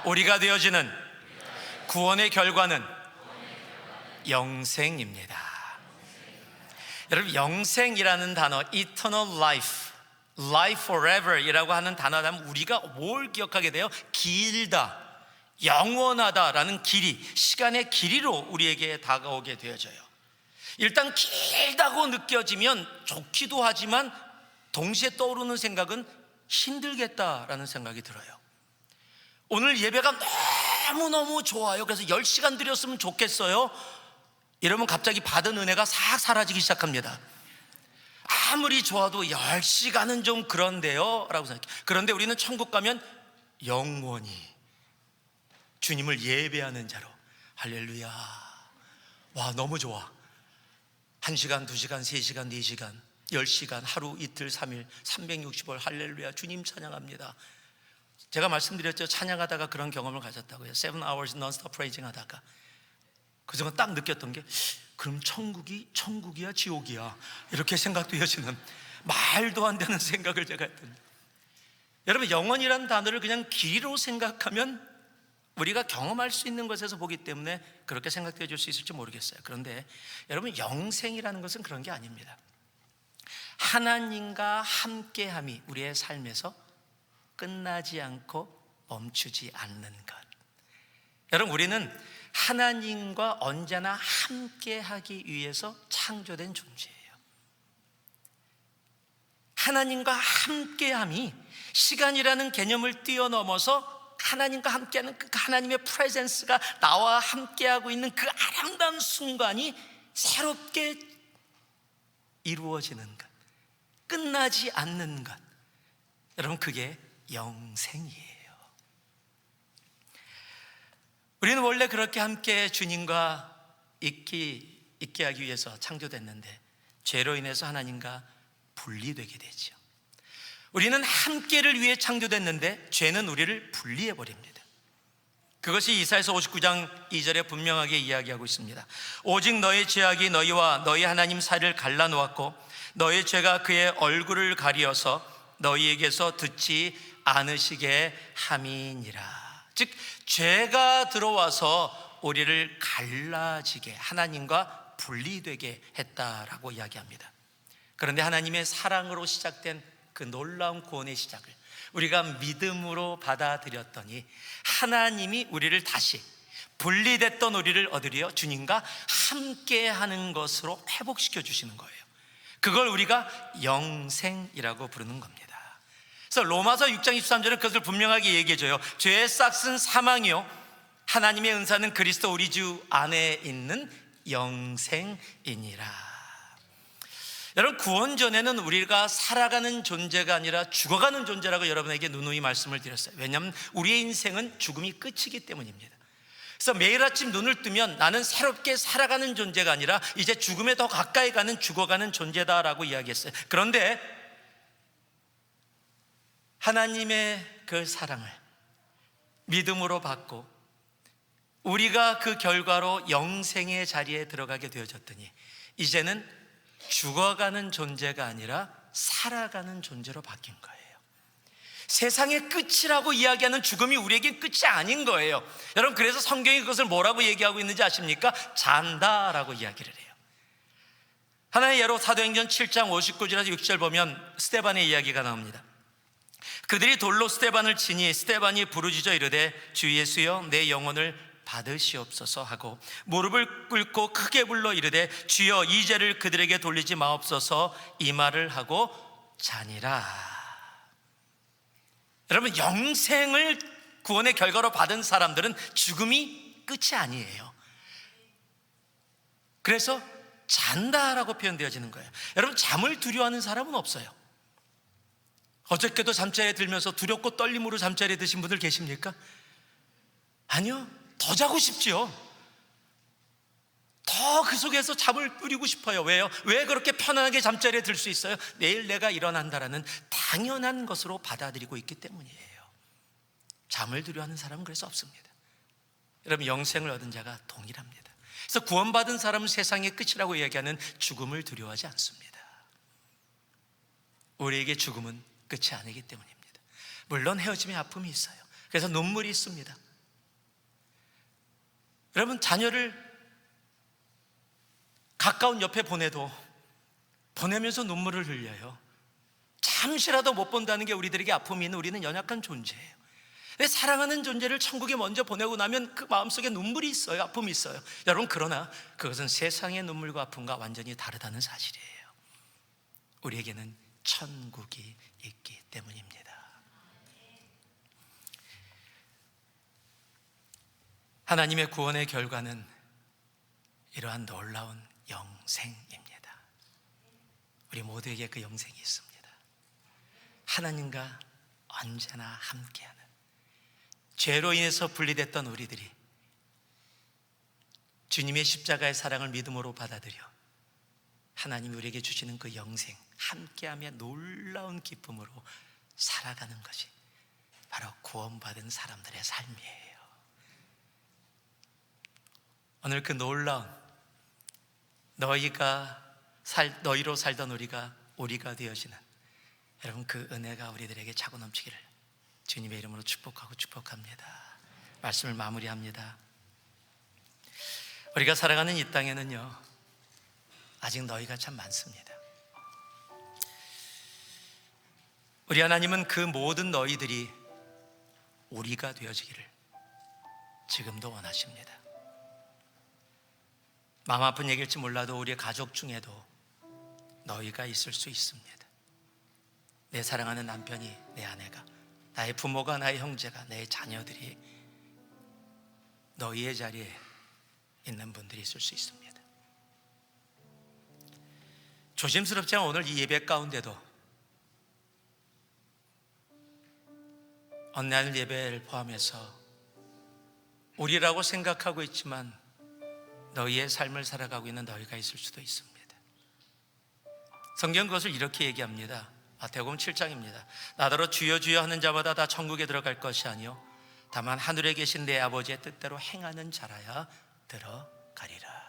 우리가 되어지는 구원의 결과는 영생입니다. 여러분, 영생이라는 단어, eternal life, life forever 이라고 하는 단어를 하면 우리가 뭘 기억하게 돼요? 길다, 영원하다라는 길이, 시간의 길이로 우리에게 다가오게 되어져요. 일단 길다고 느껴지면 좋기도 하지만 동시에 떠오르는 생각은 힘들겠다라는 생각이 들어요. 오늘 예배가 너무너무 좋아요. 그래서 10시간 드렸으면 좋겠어요. 이러면 갑자기 받은 은혜가 싹 사라지기 시작합니다. 아무리 좋아도 10시간은 좀 그런데요 라고 생각해요. 그런데 우리는 천국 가면 영원히 주님을 예배하는 자로, 할렐루야. 와, 너무 좋아. 1시간, 2시간, 3시간, 4시간, 10시간, 하루, 이틀, 3일, 360일 할렐루야, 주님 찬양합니다. 제가 말씀드렸죠. 찬양하다가 그런 경험을 가졌다고요. 7 hours non-stop praising 하다가 그 순간 딱 느꼈던 게, 그럼 천국이 천국이야 지옥이야, 이렇게 생각되어지는, 말도 안 되는 생각을 제가 했던. 여러분, 영원이라는 단어를 그냥 길이로 생각하면 우리가 경험할 수 있는 것에서 보기 때문에 그렇게 생각되어 줄 수 있을지 모르겠어요. 그런데 여러분, 영생이라는 것은 그런 게 아닙니다. 하나님과 함께함이 우리의 삶에서 끝나지 않고 멈추지 않는 것. 여러분, 우리는 하나님과 언제나 함께하기 위해서 창조된 존재예요. 하나님과 함께함이 시간이라는 개념을 뛰어넘어서 하나님과 함께하는 그 하나님의 프레젠스가 나와 함께하고 있는 그 아름다운 순간이 새롭게 이루어지는 것, 끝나지 않는 것. 여러분, 그게 영생이에요. 우리는 원래 그렇게 함께 주님과 있게 하기 위해서 창조됐는데 죄로 인해서 하나님과 분리되게 되죠. 우리는 함께를 위해 창조됐는데 죄는 우리를 분리해 버립니다. 그것이 이사야서 59장 2절에 분명하게 이야기하고 있습니다. 오직 너의 죄악이 너희와 너희 하나님 사이를 갈라놓았고 너의 죄가 그의 얼굴을 가리어서 너희에게서 듣지 않으시게 함이니라. 즉, 죄가 들어와서 우리를 갈라지게, 하나님과 분리되게 했다라고 이야기합니다. 그런데 하나님의 사랑으로 시작된 그 놀라운 구원의 시작을 우리가 믿음으로 받아들였더니 하나님이 우리를 다시, 분리됐던 우리를 얻으려 주님과 함께하는 것으로 회복시켜 주시는 거예요. 그걸 우리가 영생이라고 부르는 겁니다. 그래서 로마서 6장 23절은 그것을 분명하게 얘기해줘요. 죄의 싹은 사망이요, 하나님의 은사는 그리스도 우리 주 안에 있는 영생이니라. 여러분, 구원 전에는 우리가 살아가는 존재가 아니라 죽어가는 존재라고 여러분에게 누누이 말씀을 드렸어요. 왜냐하면 우리의 인생은 죽음이 끝이기 때문입니다. 그래서 매일 아침 눈을 뜨면 나는 새롭게 살아가는 존재가 아니라 이제 죽음에 더 가까이 가는, 죽어가는 존재다라고 이야기했어요. 그런데 하나님의 그 사랑을 믿음으로 받고 우리가 그 결과로 영생의 자리에 들어가게 되어졌더니 이제는 죽어가는 존재가 아니라 살아가는 존재로 바뀐 거예요. 세상의 끝이라고 이야기하는 죽음이 우리에겐 끝이 아닌 거예요. 여러분, 그래서 성경이 그것을 뭐라고 얘기하고 있는지 아십니까? 잔다라고 이야기를 해요. 하나의 예로 사도행전 7장 59절에서 60절 보면 스데반의 이야기가 나옵니다. 그들이 돌로 스데반을 치니 스데반이 부르짖어 이르되 주 예수여 내 영혼을 받으시옵소서 하고 무릎을 꿇고 크게 불러 이르되 주여 이 죄를 그들에게 돌리지 마옵소서 이 말을 하고 자니라. 여러분, 영생을 구원의 결과로 받은 사람들은 죽음이 끝이 아니에요. 그래서 잔다라고 표현되어지는 거예요. 여러분, 잠을 두려워하는 사람은 없어요. 어저께도 잠자리에 들면서 두렵고 떨림으로 잠자리에 드신 분들 계십니까? 아니요, 더 자고 싶지요. 더 그 속에서 잠을 누리고 싶어요. 왜요? 왜 그렇게 편안하게 잠자리에 들 수 있어요? 내일 내가 일어난다라는 당연한 것으로 받아들이고 있기 때문이에요. 잠을 두려워하는 사람은 그래서 없습니다. 여러분, 영생을 얻은 자가 동일합니다. 그래서 구원받은 사람은 세상의 끝이라고 이야기하는 죽음을 두려워하지 않습니다. 우리에게 죽음은 끝이 아니기 때문입니다. 물론 헤어짐의 아픔이 있어요. 그래서 눈물이 있습니다. 여러분, 자녀를 가까운 옆에 보내면서 눈물을 흘려요. 잠시라도 못 본다는 게 우리들에게 아픔이 있는, 우리는 연약한 존재예요. 사랑하는 존재를 천국에 먼저 보내고 나면 그 마음속에 눈물이 있어요. 아픔이 있어요. 여러분, 그러나 그것은 세상의 눈물과 아픔과 완전히 다르다는 사실이에요. 우리에게는 천국이 있기 때문입니다. 하나님의 구원의 결과는 이러한 놀라운 영생입니다. 우리 모두에게 그 영생이 있습니다. 하나님과 언제나 함께하는, 죄로 인해서 분리됐던 우리들이 주님의 십자가의 사랑을 믿음으로 받아들여 하나님이 우리에게 주시는 그 영생, 함께하며 놀라운 기쁨으로 살아가는 것이 바로 구원받은 사람들의 삶이에요. 오늘 그 놀라운, 너희로 살던 우리가 되어지는, 여러분, 그 은혜가 우리들에게 차고 넘치기를 주님의 이름으로 축복합니다. 말씀을 마무리합니다. 우리가 살아가는 이 땅에는요, 아직 너희가 참 많습니다. 우리 하나님은 그 모든 너희들이 우리가 되어지기를 지금도 원하십니다. 마음 아픈 얘기일지 몰라도 우리의 가족 중에도 너희가 있을 수 있습니다. 내 사랑하는 남편이, 내 아내가, 나의 부모가, 나의 형제가, 내 자녀들이 너희의 자리에 있는 분들이 있을 수 있습니다. 조심스럽지만 오늘 이 예배 가운데도 온라인 예배를 포함해서 우리라고 생각하고 있지만 너희의 삶을 살아가고 있는 너희가 있을 수도 있습니다. 성경 그것을 이렇게 얘기합니다. 마태복음 7장입니다. 나더러 주여 주여 하는 자마다 다 천국에 들어갈 것이 아니요 다만 하늘에 계신 내 아버지의 뜻대로 행하는 자라야 들어가리라.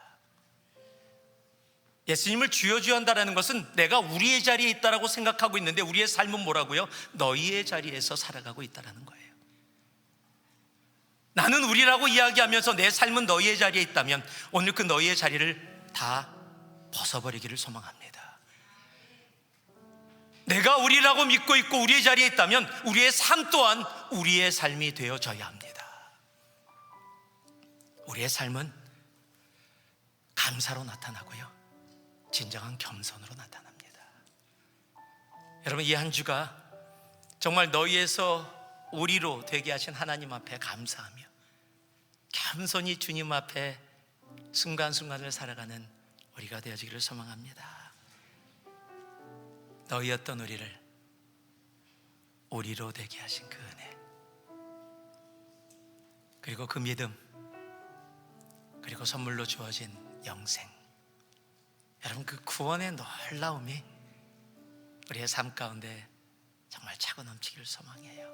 예수님을 주여 주여 한다는 것은 내가 우리의 자리에 있다라고 생각하고 있는데 우리의 삶은 뭐라고요? 너희의 자리에서 살아가고 있다는 거예요. 나는 우리라고 이야기하면서 내 삶은 너희의 자리에 있다면 오늘 그 너희의 자리를 다 벗어버리기를 소망합니다. 내가 우리라고 믿고 있고 우리의 자리에 있다면 우리의 삶 또한 우리의 삶이 되어져야 합니다. 우리의 삶은 감사로 나타나고요, 진정한 겸손으로 나타납니다. 여러분, 이 한 주가 정말 너희에서 우리로 되게 하신 하나님 앞에 감사하며 겸손히 주님 앞에 순간순간을 살아가는 우리가 되어지기를 소망합니다. 너희였던 우리를 우리로 되게 하신 그 은혜, 그리고 그 믿음, 그리고 선물로 주어진 영생, 여러분, 그 구원의 놀라움이 우리의 삶 가운데 정말 차고 넘치기를 소망해요.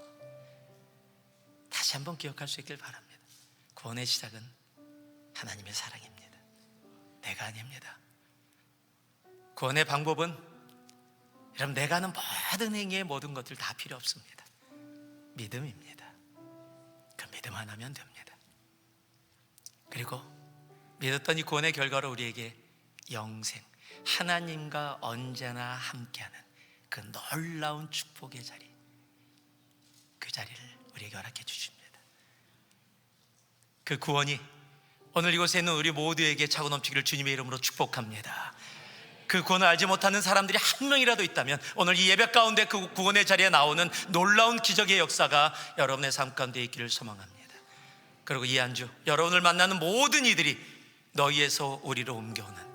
다시 한번 기억할 수 있길 바랍니다. 구원의 시작은 하나님의 사랑입니다. 내가 아닙니다. 구원의 방법은 여러분, 내가 하는 모든 행위의 모든 것들 다 필요 없습니다. 믿음입니다. 그 믿음 하나면 됩니다. 그리고 믿었던 이 구원의 결과로 우리에게 영생, 하나님과 언제나 함께하는 그 놀라운 축복의 자리, 그 자리를 우리에게 허락해 주십니다. 그 구원이 오늘 이곳에 있는 우리 모두에게 차고 넘치기를 주님의 이름으로 축복합니다. 그 구원을 알지 못하는 사람들이 한 명이라도 있다면 오늘 이 예배 가운데 그 구원의 자리에 나오는 놀라운 기적의 역사가 여러분의 삶 가운데 있기를 소망합니다. 그리고 이 한 주 여러분을 만나는 모든 이들이 너희에서 우리로 옮겨오는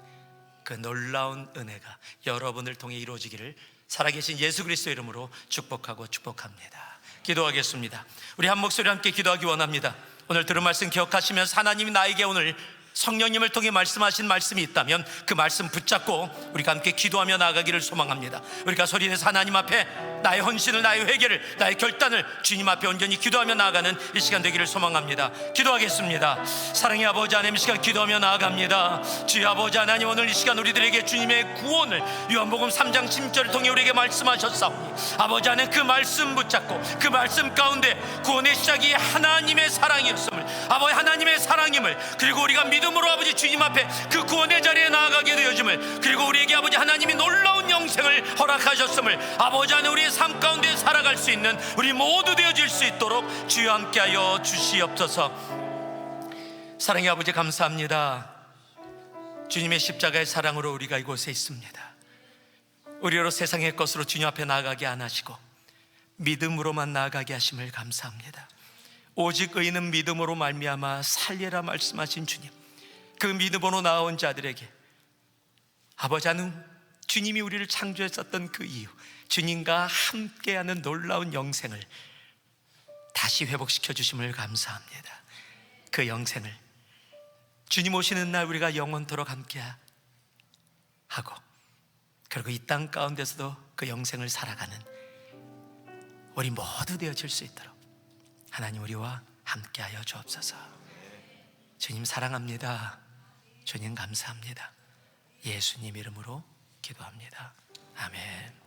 그 놀라운 은혜가 여러분을 통해 이루어지기를 살아계신 예수 그리스도 이름으로 축복합니다. 기도하겠습니다. 우리 한 목소리 함께 기도하기 원합니다. 오늘 들은 말씀 기억하시면서 하나님이 나에게 오늘 성령님을 통해 말씀하신 말씀이 있다면 그 말씀 붙잡고 우리가 함께 기도하며 나아가기를 소망합니다. 우리가 소리내서 하나님 앞에 나의 헌신을, 나의 회개를, 나의 결단을 주님 앞에 온전히 기도하며 나아가는 이 시간 되기를 소망합니다. 기도하겠습니다. 사랑의 아버지 하나님, 이 시간 기도하며 나아갑니다. 주의 아버지 하나님, 오늘 이 시간 우리들에게 주님의 구원을 요한복음 3장 10절을 통해 우리에게 말씀하셨사오니 아버지 하나님, 그 말씀 붙잡고 그 말씀 가운데 구원의 시작이 하나님의 사랑이었음을, 아버지 하나님의 사랑임을, 그리고 우리가 믿음으로 아버지 주님 앞에 그 구원의 자리에 나아가게 되어짐을, 그리고 우리에게 아버지 하나님이 놀라운 영생을 허락하셨음을, 아버지 하나님 우리의 삶 가운데 살아갈 수 있는 우리 모두 되어질 수 있도록 주여 함께하여 주시옵소서. 사랑의 아버지 감사합니다. 주님의 십자가의 사랑으로 우리가 이곳에 있습니다. 우리로 세상의 것으로 주님 앞에 나아가게 안 하시고 믿음으로만 나아가게 하심을 감사합니다. 오직 의인은 믿음으로 말미암아 살리라 말씀하신 주님, 그 믿음으로 나온 자들에게 아버지 하나님, 주님이 우리를 창조했었던 그 이유, 주님과 함께하는 놀라운 영생을 다시 회복시켜 주심을 감사합니다. 그 영생을 주님 오시는 날 우리가 영원토록 함께하고, 그리고 이 땅 가운데서도 그 영생을 살아가는 우리 모두 되어질 수 있도록 하나님 우리와 함께하여 주옵소서. 주님 사랑합니다. 주님 감사합니다. 예수님 이름으로 기도합니다. 아멘.